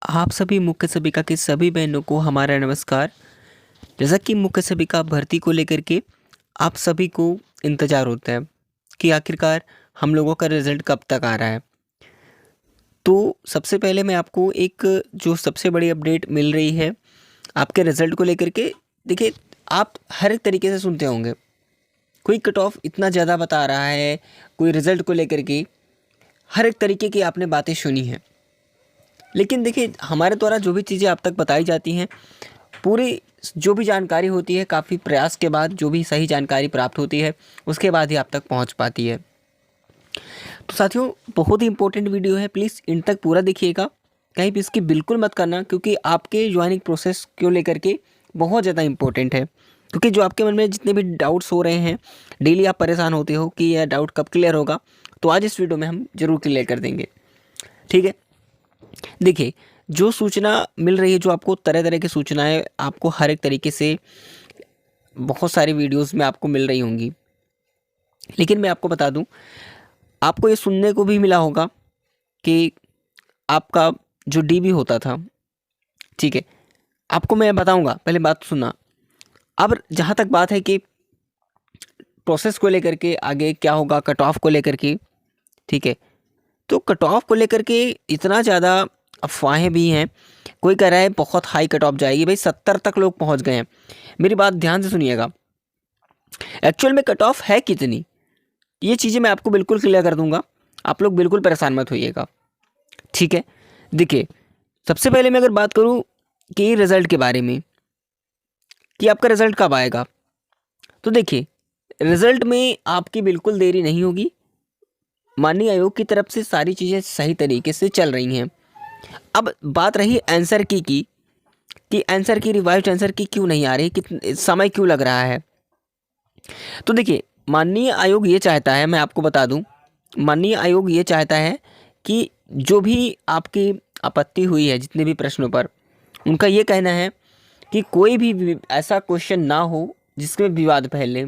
आप सभी मुख्य सबिका की सभी बहनों को हमारा नमस्कार। जैसा कि मुख्य सबिका भर्ती को लेकर के आप सभी को इंतज़ार होता है कि आखिरकार हम लोगों का रिज़ल्ट कब तक आ रहा है। तो सबसे पहले मैं आपको एक जो सबसे बड़ी अपडेट मिल रही है आपके रिज़ल्ट को लेकर के। देखिए, आप हर एक तरीके से सुनते होंगे, कोई कट ऑफ इतना ज़्यादा बता रहा है, कोई रिज़ल्ट को लेकर के हर एक तरीके की आपने बातें सुनी हैं। लेकिन देखिए, हमारे द्वारा जो भी चीज़ें आप तक बताई जाती हैं, पूरी जो भी जानकारी होती है काफ़ी प्रयास के बाद जो भी सही जानकारी प्राप्त होती है उसके बाद ही आप तक पहुंच पाती है। तो साथियों, बहुत ही इंपॉर्टेंट वीडियो है, प्लीज़ इन तक पूरा देखिएगा, कहीं भी इसकी बिल्कुल मत करना, क्योंकि आपके ज्वाइनिंग प्रोसेस को लेकर के बहुत ज़्यादा इंपॉर्टेंट है। क्योंकि जो आपके मन में जितने भी डाउट्स हो रहे हैं, डेली आप परेशान होते हो कि यह डाउट कब क्लियर होगा, तो आज इस वीडियो में हम ज़रूर क्लियर कर देंगे। ठीक है, देखिए, जो सूचना मिल रही है, जो आपको तरह तरह की सूचनाएं आपको हर एक तरीके से बहुत सारी वीडियोस में आपको मिल रही होंगी, लेकिन मैं आपको बता दूं, आपको ये सुनने को भी मिला होगा कि आपका जो डीबी होता था, ठीक है, आपको मैं बताऊंगा, पहले बात सुनना। अब जहाँ तक बात है कि प्रोसेस को लेकर के आगे क्या होगा, कट ऑफ को लेकर के, ठीक है, तो कट ऑफ को लेकर के इतना ज़्यादा अफवाहें भी हैं। कोई कह रहा है बहुत हाई कट ऑफ जाएगी, भाई 70 तक लोग पहुंच गए हैं। मेरी बात ध्यान से सुनिएगा, एक्चुअल में कट ऑफ है कितनी, ये चीज़ें मैं आपको बिल्कुल क्लियर कर दूंगा। आप लोग बिल्कुल परेशान मत होइएगा, ठीक है। देखिए, सबसे पहले मैं अगर बात करूं कि रिज़ल्ट के बारे में, कि आपका रिज़ल्ट कब आएगा, तो देखिए, रिज़ल्ट में आपकी बिल्कुल देरी नहीं होगी। माननीय आयोग की तरफ से सारी चीज़ें सही तरीके से चल रही हैं। अब बात रही आंसर की कि आंसर की रिवाइज्ड आंसर की क्यों नहीं आ रही, कितने समय क्यों लग रहा है। तो देखिए, माननीय आयोग ये चाहता है, मैं आपको बता दूं, माननीय आयोग ये चाहता है कि जो भी आपकी आपत्ति हुई है जितने भी प्रश्नों पर, उनका ये कहना है कि कोई भी ऐसा क्वेश्चन ना हो जिसमें विवाद फैले।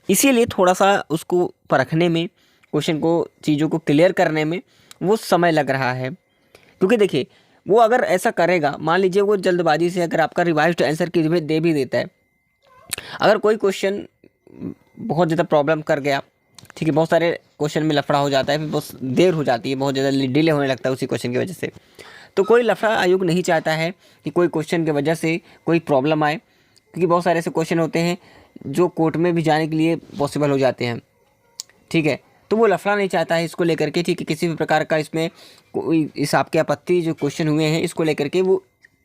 इसीलिए थोड़ा सा उसको परखने में, क्वेश्चन को, चीज़ों को क्लियर करने में वो समय लग रहा है। क्योंकि देखिए, वो अगर ऐसा करेगा, मान लीजिए वो जल्दबाजी से अगर आपका रिवाइज्ड आंसर की दे भी देता है, अगर कोई क्वेश्चन बहुत ज़्यादा प्रॉब्लम कर गया, ठीक है, बहुत सारे क्वेश्चन में लफड़ा हो जाता है, फिर बहुत देर हो जाती है, बहुत ज़्यादा डिले होने लगता है उसी क्वेश्चन की वजह से, तो कोई लफड़ा आयोग नहीं चाहता है कि कोई क्वेश्चन की वजह से कोई प्रॉब्लम आए। क्योंकि बहुत सारे ऐसे क्वेश्चन होते हैं जो कोर्ट में भी जाने के लिए पॉसिबल हो जाते हैं, ठीक है, तो वो लफड़ा नहीं चाहता है इसको लेकर के, ठीक है, किसी भी प्रकार का इसमें कोई इस आपके आपत्ति जो क्वेश्चन हुए हैं इसको लेकर के वो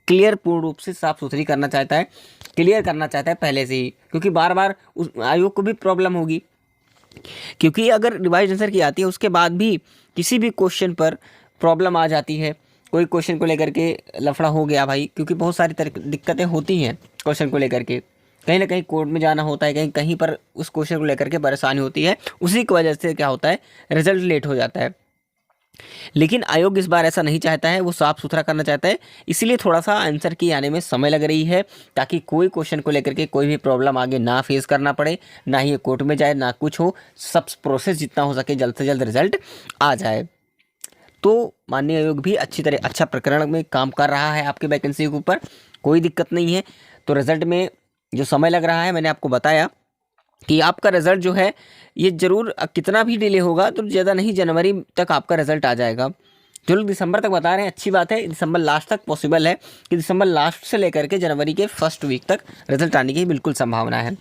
क्लियर पूर्ण रूप से साफ सुथरी करना चाहता है, क्लियर करना चाहता है पहले से ही। क्योंकि बार बार उस आयोग को भी प्रॉब्लम होगी, क्योंकि अगर रिवाइज आंसर की आती है उसके बाद भी किसी भी क्वेश्चन पर प्रॉब्लम आ जाती है, कोई क्वेश्चन को लेकर के लफड़ा हो गया भाई, क्योंकि बहुत सारी दिक्कतें होती हैं क्वेश्चन को लेकर के, कहीं ना कहीं कोर्ट में जाना होता है, कहीं कहीं पर उस क्वेश्चन को लेकर के परेशानी होती है, उसी की वजह से क्या होता है, रिजल्ट लेट हो जाता है। लेकिन आयोग इस बार ऐसा नहीं चाहता है, वो साफ सुथरा करना चाहता है, इसलिए थोड़ा सा आंसर की आने में समय लग रही है, ताकि कोई क्वेश्चन को लेकर के कोई भी प्रॉब्लम आगे ना फेस करना पड़े, ना ही ये कोर्ट में जाए, ना कुछ हो, सब प्रोसेस जितना हो सके जल्द से जल्द रिजल्ट आ जाए। तो माननीय आयोग भी अच्छी तरह अच्छा प्रकरण में काम कर रहा है आपके वैकेंसी के ऊपर, कोई दिक्कत नहीं है। तो रिजल्ट में जो समय लग रहा है, मैंने आपको बताया कि आपका रिजल्ट जो है ये ज़रूर कितना भी डिले होगा तो ज़्यादा नहीं, जनवरी तक आपका रिजल्ट आ जाएगा। जो लोग दिसंबर तक बता रहे हैं अच्छी बात है, दिसंबर लास्ट तक पॉसिबल है कि दिसंबर लास्ट से लेकर के जनवरी के फर्स्ट वीक तक रिजल्ट आने की बिल्कुल संभावना है।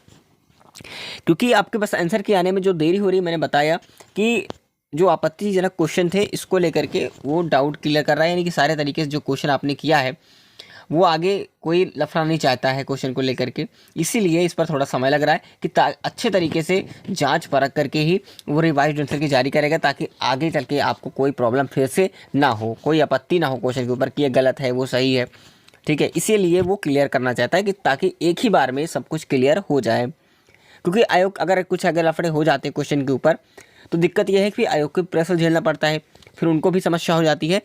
क्योंकि आपके पास आंसर के आने में जो देरी हो रही है, मैंने बताया कि जो आपत्तिजनक क्वेश्चन थे इसको लेकर के वो डाउट क्लियर कर रहा है, यानी कि सारे तरीके से जो क्वेश्चन आपने किया है वो आगे कोई लफड़ा नहीं चाहता है क्वेश्चन को लेकर के, इसीलिए इस पर थोड़ा समय लग रहा है कि अच्छे तरीके से जांच परख करके ही वो रिवाइज्ड आंसर की जारी करेगा, ताकि आगे चल के आपको कोई प्रॉब्लम फिर से ना हो, कोई आपत्ति ना हो क्वेश्चन के ऊपर कि ये गलत है वो सही है, ठीक है। इसीलिए वो क्लियर करना चाहता है कि ताकि एक ही बार में सब कुछ क्लियर हो जाए। क्योंकि आयोग अगर कुछ अगर लफड़े हो जाते हैं क्वेश्चन के ऊपर, तो दिक्कत यह है कि आयोग को प्रेशर झेलना पड़ता है, फिर उनको भी समस्या हो जाती है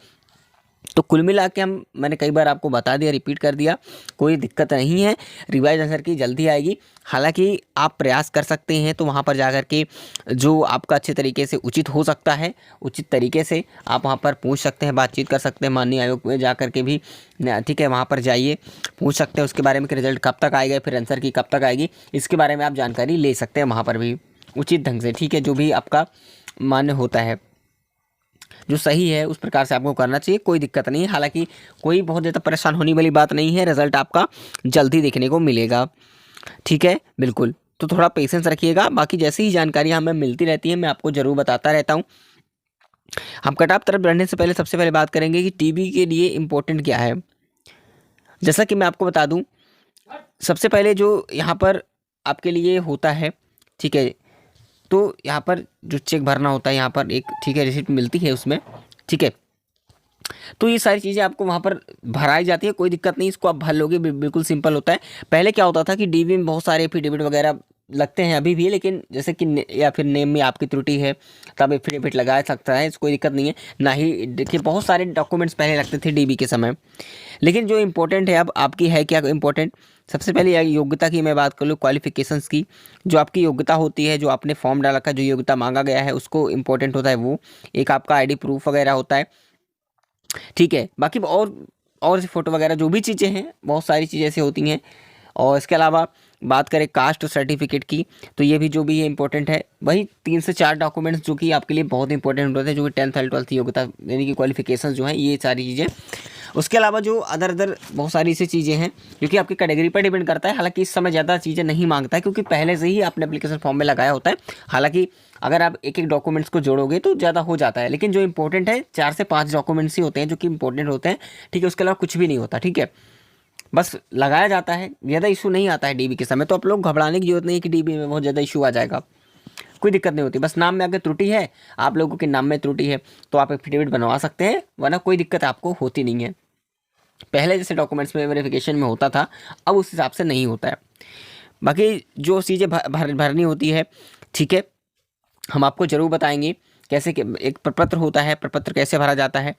तो कुल मिला के मैंने कई बार आपको बता दिया, रिपीट कर दिया, कोई दिक्कत नहीं है, रिवाइज आंसर की जल्दी आएगी। हालांकि आप प्रयास कर सकते हैं तो वहाँ पर जा कर के जो आपका अच्छे तरीके से उचित हो सकता है, उचित तरीके से आप वहाँ पर पूछ सकते हैं, बातचीत कर सकते हैं माननीय आयोग में जा कर के भी, ठीक है, वहाँ पर जाइए, पूछ सकते हैं उसके बारे में कि रिजल्ट कब तक आएगा, फिर आंसर की कब तक आएगी, इसके बारे में आप जानकारी ले सकते हैं वहाँ पर भी उचित ढंग से, ठीक है, जो भी आपका मान्य होता है, जो सही है उस प्रकार से आपको करना चाहिए, कोई दिक्कत नहीं है। हालांकि कोई बहुत ज़्यादा परेशान होने वाली बात नहीं है, रिजल्ट आपका जल्दी देखने को मिलेगा, ठीक है, बिल्कुल। तो थोड़ा पेशेंस रखिएगा, बाकी जैसी ही जानकारी हमें मिलती रहती है मैं आपको ज़रूर बताता रहता हूँ। हम कट ऑफ तरफ बढ़ने से पहले सबसे पहले बात करेंगे कि टीबी के लिए इम्पोर्टेंट क्या है। जैसा कि मैं आपको बता दूँ, सबसे पहले जो यहाँ पर आपके लिए होता है, ठीक है, तो यहाँ पर जो चेक भरना होता है, यहाँ पर एक, ठीक है, रिसिप्ट मिलती है उसमें, ठीक है, तो ये सारी चीज़ें आपको वहाँ पर भराई जाती है, कोई दिक्कत नहीं, इसको आप भर लोगे, बिल्कुल सिंपल होता है। पहले क्या होता था कि डीबी में बहुत सारे एफिडेविट वगैरह लगते हैं अभी भी, लेकिन जैसे कि या फिर नेम में आपकी त्रुटि है तब एफिडेविट लगाया सकता है, इसको कोई दिक्कत नहीं है। ना ही देखिए बहुत सारे डॉक्यूमेंट्स पहले लगते थे डीबी के समय, लेकिन जो इम्पोर्टेंट है अब आपकी है क्या इम्पोर्टेंट, सबसे पहले योग्यता की मैं बात कर लूँ, क्वालिफिकेशंस की, जो आपकी योग्यता होती है, जो आपने फॉर्म डाला का जो योग्यता मांगा गया है उसको इम्पोर्टेंट होता है वो, एक आपका आईडी प्रूफ वगैरह होता है, ठीक है, बाकी और फ़ोटो वगैरह जो भी चीज़ें हैं, बहुत सारी चीज़ें ऐसी होती हैं। और इसके अलावा बात करें कास्ट सर्टिफिकेट की, तो ये भी जो भी है इंपॉर्टेंट है, वही 3 से 4 डॉक्यूमेंट्स जो कि आपके लिए बहुत इंपॉर्टेंट होते हैं, जो कि 10th और 12th योग्यता यानी कि क्वालिफिकेशन जो है, ये सारी चीज़ें। उसके अलावा जो अदर बहुत सारी ऐसी चीज़ें हैं जो कि आपकी कैटेगरी पर डिपेंड करता है, हालांकि इस समय ज़्यादा चीज़ें नहीं मांगता है क्योंकि पहले से ही आपने एप्लीकेशन फॉर्म में लगाया होता है। हालांकि अगर आप एक एक डॉक्यूमेंट्स को जोड़ोगे तो ज़्यादा हो जाता है, लेकिन जो इंपॉर्टेंट है 4 से 5 डॉक्यूमेंट्स ही होते हैं जो कि इंपॉर्टेंट होते हैं, ठीक है, उसके अलावा कुछ भी नहीं होता, ठीक है, बस लगाया जाता है, ज़्यादा इशू नहीं आता है डीबी के समय। तो आप लोग घबराने की जरूरत नहीं है कि डीबी में बहुत ज़्यादा इशू आ जाएगा, कोई दिक्कत नहीं होती, बस नाम में अगर त्रुटि है, आप लोगों के नाम में त्रुटि है तो आप एफिडेविट बनवा सकते हैं, वरना कोई दिक्कत आपको होती नहीं है। पहले जैसे डॉक्यूमेंट्स में वेरिफिकेशन में होता था, अब उस हिसाब से नहीं होता है। बाकी जो चीज़ें भरनी होती है, ठीक है, हम आपको ज़रूर बताएंगे कैसे एक प्रपत्र होता है, प्रपत्र कैसे भरा जाता है,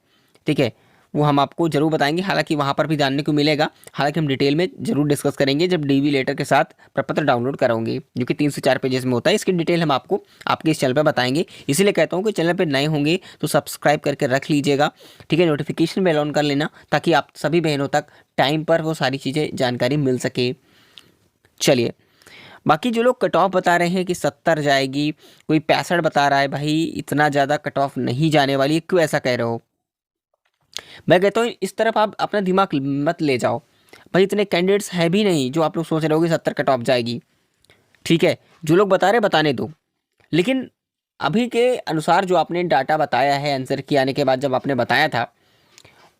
ठीक है, वो हम आपको ज़रूर बताएंगे। हालांकि वहाँ पर भी जानने को मिलेगा, हालांकि हम डिटेल में ज़रूर डिस्कस करेंगे जब डीवी लेटर के साथ प्रपत्र डाउनलोड कराओगे, जो कि 3 से 4 पेजेस में होता है। इसकी डिटेल हम आपको आपके इस चैनल पर बताएंगे, इसीलिए कहता हूँ कि चैनल पर नए होंगे तो सब्सक्राइब करके रख लीजिएगा, ठीक है, नोटिफिकेशन बेल ऑन कर लेना ताकि आप सभी बहनों तक टाइम पर वो सारी चीज़ें जानकारी मिल सके। चलिए, बाकी जो लोग कट ऑफ बता रहे हैं कि 70 जाएगी, कोई 65 बता रहा है, भाई इतना ज़्यादा कट ऑफ नहीं जाने वाली है, क्यों ऐसा कह रहे हो? मैं कहता हूँ इस तरफ आप अपना दिमाग मत ले जाओ, भाई इतने कैंडिडेट्स हैं भी नहीं जो आप लोग सोच रहे हो कि 70 कट ऑफ जाएगी, ठीक है, जो लोग बता रहे बताने दो, लेकिन अभी के अनुसार जो आपने डाटा बताया है, आंसर की आने के बाद जब आपने बताया था,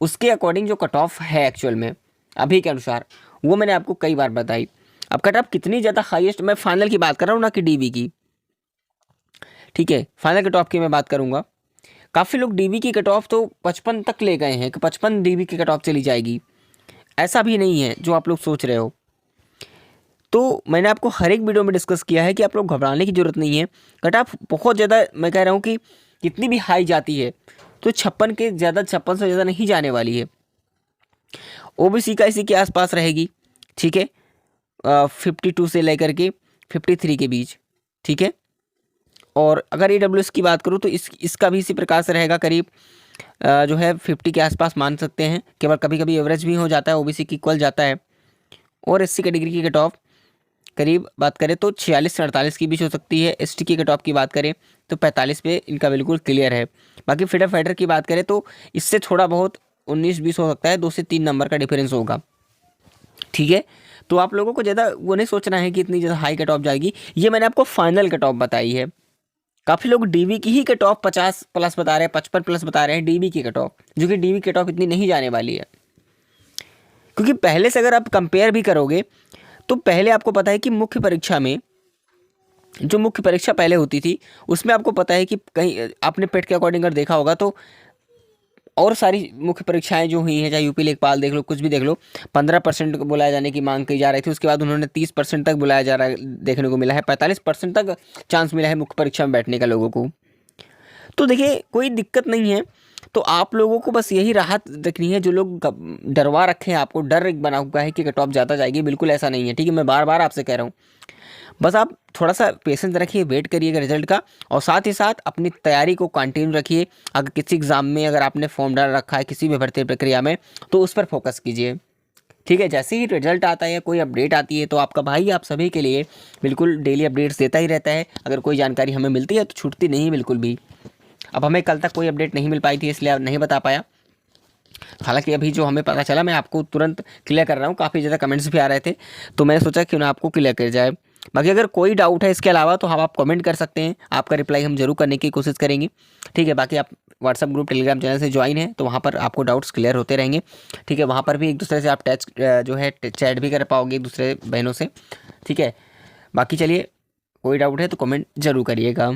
उसके अकॉर्डिंग जो कट ऑफ है एक्चुअल में अभी के अनुसार, वो मैंने आपको कई बार बताई। अब कट ऑफ कितनी ज़्यादा हाईएस्ट, मैं फाइनल की बात कर रहा हूँ ना कि डीवी की, ठीक है, फाइनल कट ऑफ की मैं बात करूँगा। काफ़ी लोग डीवी की कट ऑफ तो 55 तक ले गए हैं कि 55 डीवी की कट ऑफ चली जाएगी, ऐसा भी नहीं है जो आप लोग सोच रहे हो। तो मैंने आपको हर एक वीडियो में डिस्कस किया है कि आप लोग घबराने की ज़रूरत नहीं है। कट ऑफ बहुत ज़्यादा, मैं कह रहा हूँ कि कितनी भी हाई जाती है तो 56 के ज़्यादा, 56 से ज़्यादा नहीं जाने वाली है। ओबीसी का इसी के आसपास रहेगी, ठीक है, 52 से लेकर के 53 के बीच, ठीक है। और अगर ईडब्ल्यूएस की बात करूँ तो इसका भी इसी प्रकार से रहेगा, करीब जो है 50 के आसपास मान सकते हैं, केवल कभी कभी एवरेज भी हो जाता है, ओबीसी की इक्वल जाता है। और एससी कैटेगरी की कट ऑफ करीब बात करें तो 46 से 48 के बीच हो सकती है। एसटी की कट ऑफ की बात करें तो 45 पे इनका बिल्कुल क्लियर है। बाकी फ्रीडम फाइटर की बात करें तो इससे थोड़ा बहुत 19-20 हो सकता है, 2 से 3 नंबर का डिफरेंस होगा, ठीक है। तो आप लोगों को ज़्यादा वो नहीं सोचना है कि इतनी ज़्यादा हाई कट ऑफ जाएगी, ये मैंने आपको फाइनल कट ऑफ बताई है। काफ़ी लोग डीवी की ही कट ऑफ 50 प्लस बता रहे हैं, 55 प्लस बता रहे हैं डीवी की कट ऑफ, जो कि डीवी कट ऑफ इतनी नहीं जाने वाली है। क्योंकि पहले से अगर आप कंपेयर भी करोगे तो पहले आपको पता है कि मुख्य परीक्षा में, जो मुख्य परीक्षा पहले होती थी उसमें आपको पता है कि कहीं आपने पेट के अकॉर्डिंग अगर देखा होगा तो और सारी मुख्य परीक्षाएं जो हुई हैं, चाहे यूपी लेखपाल देख लो, कुछ भी देख लो, 15% बुलाए जाने की मांग की जा रही थी, उसके बाद उन्होंने 30% तक बुलाया जा रहा है, देखने को मिला है 45% तक चांस मिला है मुख्य परीक्षा में बैठने का लोगों को। तो देखिए कोई दिक्कत नहीं है, तो आप लोगों को बस यही राहत रखनी है, जो लोग डरवा रखे हैं आपको, डर एक बना हुआ है कि कट ऑफ ज़्यादा जाएगी, बिल्कुल ऐसा नहीं है, ठीक है। मैं बार बार आपसे कह रहा हूँ, बस आप थोड़ा सा पेशेंस रखिए, वेट करिएगा रिजल्ट का, और साथ ही साथ अपनी तैयारी को कंटिन्यू रखिए। अगर किसी एग्ज़ाम में अगर आपने फॉर्म डाल रखा है किसी भी भर्ती प्रक्रिया में, तो उस पर फोकस कीजिए, ठीक है। जैसे ही रिजल्ट आता है या कोई अपडेट आती है, तो आपका भाई आप सभी के लिए बिल्कुल डेली अपडेट्स देता ही रहता है। अगर कोई जानकारी हमें मिलती है तो छूटती नहीं बिल्कुल भी। अब हमें कल तक कोई अपडेट नहीं मिल पाई थी, इसलिए नहीं बता पाया। हालांकि अभी जो हमें पता चला, मैं आपको तुरंत क्लियर कर रहा हूँ। काफ़ी ज़्यादा कमेंट्स भी आ रहे थे, तो मैंने सोचा क्यों ना आपको क्लियर कर जाए। बाकी अगर कोई डाउट है इसके अलावा, तो आप कमेंट कर सकते हैं, आपका रिप्लाई हम जरूर करने की कोशिश करेंगे, ठीक है। बाकी आप व्हाट्सअप ग्रुप, टेलीग्राम चैनल से ज्वाइन है, तो वहाँ पर आपको डाउट्स क्लियर होते रहेंगे, ठीक है। वहाँ पर भी एक दूसरे से आप जो है चैट भी कर पाओगे एक दूसरे बहनों से, ठीक है। बाकी चलिए, कोई डाउट है तो कमेंट जरूर करिएगा।